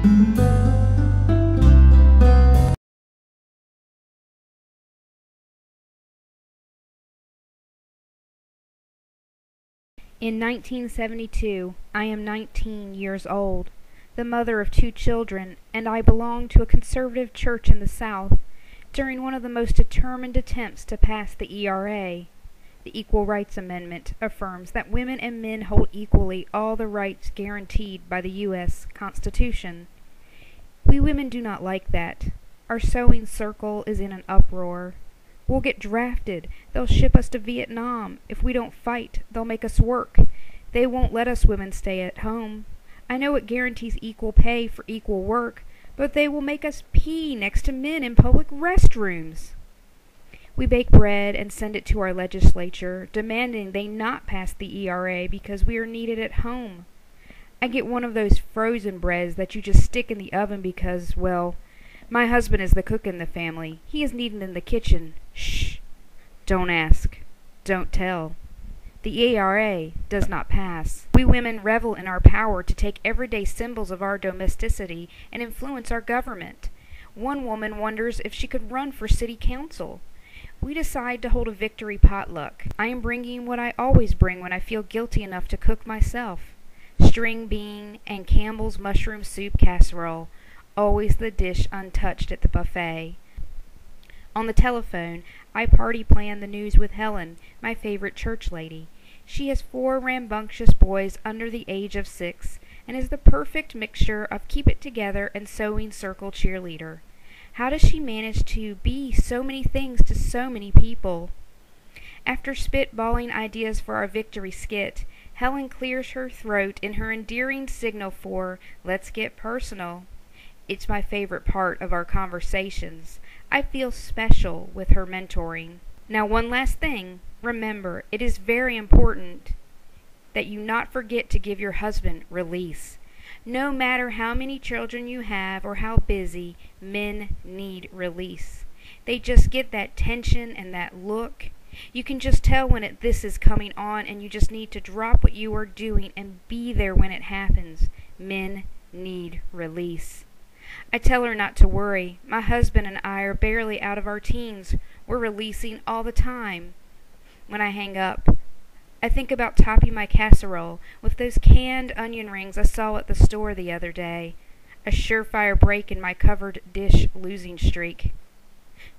In 1972, I am 19 years old, the mother of 2 children, and I belong to a conservative church in the South. During one of the most determined attempts to pass the ERA, the Equal Rights Amendment affirms that women and men hold equally all the rights guaranteed by the U.S. Constitution. We women do not like that. Our sewing circle is in an uproar. We'll get drafted. They'll ship us to Vietnam. If we don't fight, they'll make us work. They won't let us women stay at home. I know it guarantees equal pay for equal work, but they will make us pee next to men in public restrooms. We bake bread and send it to our legislature, demanding they not pass the ERA because we are needed at home. I get one of those frozen breads that you just stick in the oven because, well, my husband is the cook in the family. He is needed in the kitchen. Shh. Don't ask. Don't tell. The ERA does not pass. We women revel in our power to take everyday symbols of our domesticity and influence our government. One woman wonders if she could run for city council. We decide to hold a victory potluck. I am bringing what I always bring when I feel guilty enough to cook myself. String bean and Campbell's mushroom soup casserole, always the dish untouched at the buffet. On the telephone, I party plan the news with Helen, my favorite church lady. She has 4 rambunctious boys under the age of 6, and is the perfect mixture of keep it together and sewing circle cheerleader. How does she manage to be so many things to so many people? After spitballing ideas for our victory skit, Helen clears her throat in her endearing signal for "Let's get personal." It's my favorite part of our conversations. I feel special with her mentoring. Now, one last thing. Remember, it is very important that you not forget to give your husband release. No matter how many children you have or how busy, men need release. They just get that tension and that look. You can just tell when this is coming on, and you just need to drop what you are doing and be there when it happens. Men need release. I tell her not to worry. My husband and I are barely out of our teens. We're releasing all the time. When I hang up, I think about topping my casserole with those canned onion rings I saw at the store the other day. A surefire break in my covered dish losing streak.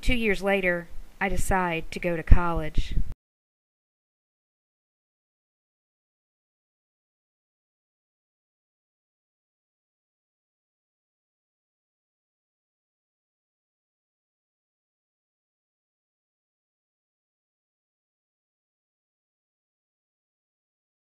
2 years later, I decide to go to college.